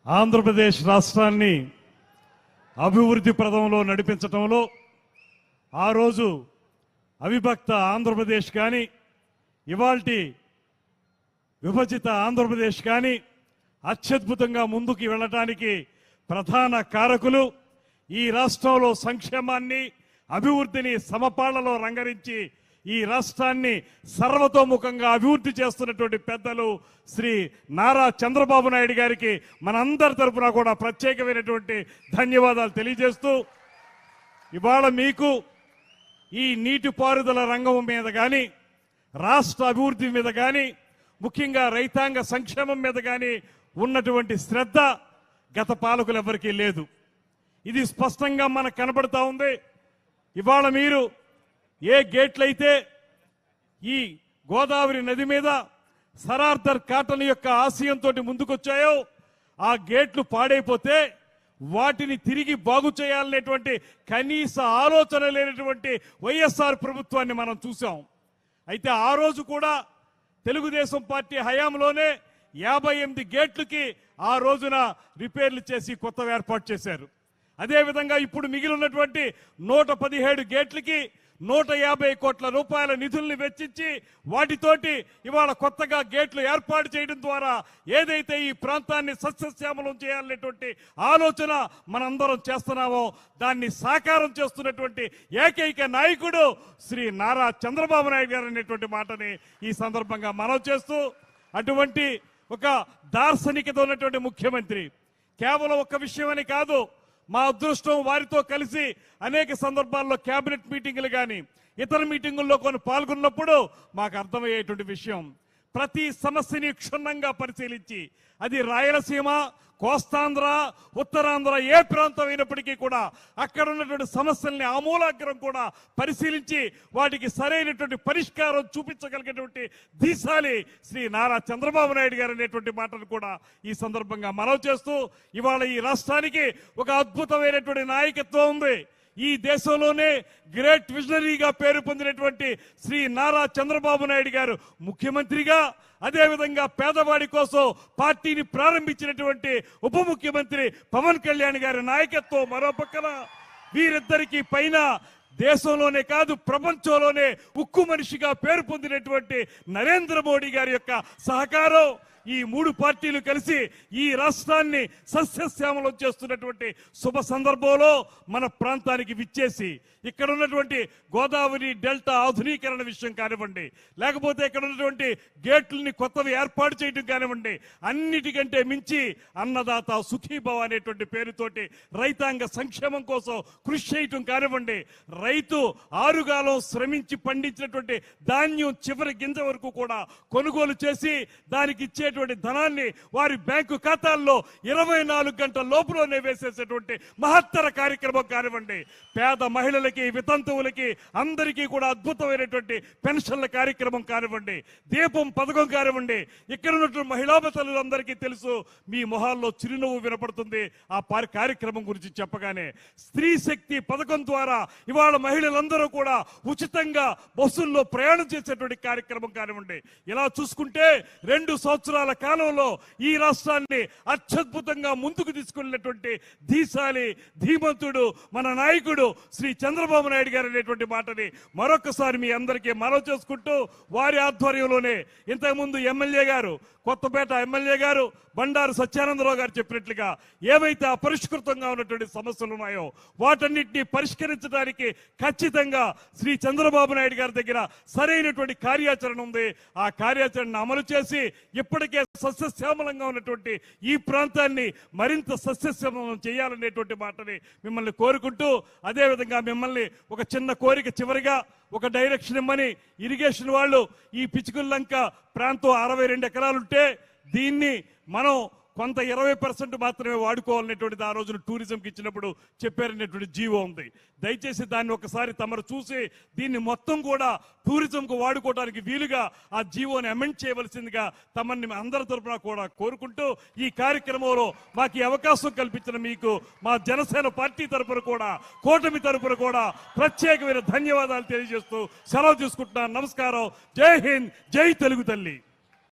ఆంధ్రప్రదేశ్ రాష్ట్రాన్ని అభివృద్ధి ప్రదంలో నడిపించడంలో ఆ రోజు అవిభక్త ఆంధ్రప్రదేశ్ కానీ ఇవాల్టి విభజిత ఆంధ్రప్రదేశ్ కానీ అత్యద్భుతంగా ముందుకు వెళ్ళటానికి ప్రధాన కారకులు ఈ రాష్ట్రంలో సంక్షేమాన్ని అభివృద్ధిని సమపాళ్లలో రంగరించి ఈ రాష్ట్రాన్ని సర్వతోముఖంగా అభివృద్ధి చేస్తున్నటువంటి పెద్దలు శ్రీ నారా చంద్రబాబు నాయుడు గారికి మనందరి తరపున కూడా ప్రత్యేకమైనటువంటి ధన్యవాదాలు తెలియజేస్తూ ఇవాళ మీకు ఈ నీటిపారుదల రంగం మీద కానీ రాష్ట్ర అభివృద్ధి మీద కానీ ముఖ్యంగా రైతాంగ సంక్షేమం మీద కానీ ఉన్నటువంటి శ్రద్ధ గత పాలకులు ఎవరికీ లేదు. ఇది స్పష్టంగా మనకు కనబడతా ఉంది. ఇవాళ మీరు ఏ గేట్లయితే ఈ గోదావరి నది మీద సరార్దర్ కాటన్ యొక్క ఆశయంతో ముందుకొచ్చాయో ఆ గేట్లు పాడైపోతే వాటిని తిరిగి బాగు చేయాలనేటువంటి కనీస ఆలోచన లేనటువంటి వైఎస్ఆర్ ప్రభుత్వాన్ని మనం చూసాం. అయితే ఆ రోజు కూడా తెలుగుదేశం పార్టీ హయాంలోనే 58 గేట్లకి ఆ రోజున రిపేర్లు చేసి కొత్తవి ఏర్పాటు చేశారు. అదేవిధంగా ఇప్పుడు మిగిలినటువంటి 117 గేట్లకి 150 కోట్ల రూపాయల నిధుల్ని వెచ్చించి వాటితోటి ఇవాళ కొత్తగా గేట్లు ఏర్పాటు చేయడం ద్వారా ఏదైతే ఈ ప్రాంతాన్ని సస్యశ్యామలం చేయాలనేటువంటి ఆలోచన మనందరం చేస్తున్నామో దాన్ని సాకారం చేస్తున్నటువంటి ఏకైక నాయకుడు శ్రీ నారా చంద్రబాబు నాయుడు గారు అనేటువంటి మాటని ఈ సందర్భంగా మనవి చేస్తూ, అటువంటి ఒక దార్శనికత ఉన్నటువంటి ముఖ్యమంత్రి కేవలం ఒక్క విషయమని కాదు, మా అదృష్టం వారితో కలిసి అనేక సందర్భాల్లో కేబినెట్ మీటింగులు కానీ ఇతర మీటింగుల్లో కొన్ని పాల్గొన్నప్పుడు మాకు అర్థమయ్యేటువంటి విషయం, ప్రతి సమస్యని క్షుణ్ణంగా పరిశీలించి అది రాయలసీమ, కోస్తాంధ్ర, ఉత్తరాంధ్ర ఏ ప్రాంతం అయినప్పటికీ కూడా అక్కడ ఉన్నటువంటి సమస్యల్ని ఆమూలాగ్రం కూడా పరిశీలించి వాటికి సరైనటువంటి పరిష్కారం చూపించగలిగేటువంటి ధీశాలి శ్రీ నారా చంద్రబాబు నాయుడు గారు అనేటువంటి మాటను కూడా ఈ సందర్భంగా మనవి చేస్తూ, ఇవాళ ఈ రాష్ట్రానికి ఒక అద్భుతమైనటువంటి నాయకత్వం ఉంది. ఈ దేశంలోనే గ్రేట్ విజనరీగా పేరు పొందినటువంటి శ్రీ నారా చంద్రబాబు నాయుడు గారు ముఖ్యమంత్రిగా, అదేవిధంగా పేదవాడి కోసం పార్టీని ప్రారంభించినటువంటి ఉప ముఖ్యమంత్రి పవన్ కళ్యాణ్ గారి నాయకత్వం మరో పక్కన, వీరిద్దరికీ పైన దేశంలోనే కాదు ప్రపంచంలోనే ఉక్కు మనిషిగా పేరు పొందినటువంటి నరేంద్ర మోడీ గారి యొక్క సహకారం, ఈ మూడు పార్టీలు కలిసి ఈ రాష్ట్రాన్ని సస్యశ్యామలం చేస్తున్నటువంటి శుభ సందర్భంలో మన ప్రాంతానికి విచ్చేసి ఇక్కడ ఉన్నటువంటి గోదావరి డెల్టా ఆధునీకరణ విషయం కానివ్వండి, లేకపోతే ఇక్కడ ఉన్నటువంటి గేట్లని కొత్తవి ఏర్పాటు చేయడం కానివ్వండి, అన్నిటికంటే మించి అన్నదాత సుఖీభవ అనేటువంటి పేరుతోటి రైతాంగ సంక్షేమం కోసం కృషి చేయటం కానివ్వండి, రైతు ఆరుగాలం శ్రమించి పండించినటువంటి ధాన్యం చివరి గింజ వరకు కూడా కొనుగోలు చేసి దానికి ఇచ్చే ధనాన్ని వారి బ్యాంకు ఖాతాల్లో 24 గంటల లోపులోనే వేసేసేటువంటి మహత్తర కార్యక్రమం కానివ్వండి, పేద మహిళలకి వితంతువులకి అందరికీ కూడా అద్భుతమైనటువంటి పెన్షన్ల కార్యక్రమం కానివ్వండి, దీపం పథకం కానివ్వండి, ఇక్కడ ఉన్నటువంటి మహిళా తల్లులందరికీ తెలుసు, మీ మొహాల్లో చిరునవ్వు వినపడుతుంది ఆ కార్యక్రమం గురించి చెప్పగానే. స్త్రీ శక్తి పథకం ద్వారా ఇవాళ మహిళలందరూ కూడా ఉచితంగా బస్సుల్లో ప్రయాణం చేసేటువంటి కార్యక్రమం కానివ్వండి, ఇలా చూసుకుంటే 2 సంవత్సరాల కాలంలో ఈ రాష్ట్రాన్ని అత్యద్భుతంగా ముందుకు తీసుకెళ్లినటువంటి ధీశాలి ధీమంతుడు మన నాయకుడు శ్రీ చంద్రబాబు నాయుడు గారు అనేటువంటి మాటని మరొకసారి మీ అందరికీ మనవి చేసుకుంటూ, వారి ఆధ్వర్యంలోనే ఇంతకుముందు ఎమ్మెల్యే గారు, కొత్తపేట ఎమ్మెల్యే గారు బండారు సత్యానందరావు గారు చెప్పినట్లుగా ఏవైతే అపరిష్కృతంగా ఉన్నటువంటి సమస్యలు ఉన్నాయో వాటన్నిటినీ పరిష్కరించడానికి ఖచ్చితంగా శ్రీ చంద్రబాబు నాయుడు గారి దగ్గర సరైనటువంటి కార్యాచరణ ఉంది. ఆ కార్యాచరణను అమలు చేసి ఇప్పటికే సస్యశ్యామలంగా ఉన్నటువంటి ఈ ప్రాంతాన్ని మరింత సస్యశ్యామలం చేయాలనేటువంటి మాటని మిమ్మల్ని కోరుకుంటూ, అదేవిధంగా మిమ్మల్ని ఒక చిన్న కోరిక చివరిగా ఒక డైరెక్షన్ ఇమ్మని, ఇరిగేషన్ వాళ్ళు ఈ పిచ్చుకుల్లంక ప్రాంతం 62 ఎకరాలుంటే దీన్ని మనం కొంత 20% మాత్రమే వాడుకోవాలనేటువంటిది ఆ రోజున టూరిజంకి ఇచ్చినప్పుడు చెప్పారనేటువంటి జీవో ఉంది. దయచేసి దాన్ని ఒకసారి తమరు చూసి దీన్ని మొత్తం కూడా టూరిజంకు వాడుకోవడానికి వీలుగా ఆ జీవోని అమెండ్ చేయవలసిందిగా తమని అందరి తరపున కూడా కోరుకుంటూ, ఈ కార్యక్రమంలో మాకు అవకాశం కల్పించిన మీకు మా జనసేన పార్టీ తరపున కూడా కూటమి తరపున కూడా ప్రత్యేకమైన ధన్యవాదాలు తెలియజేస్తూ సెలవు తీసుకుంటున్నాను. నమస్కారం. జై హింద్, జై తెలుగు తల్లి.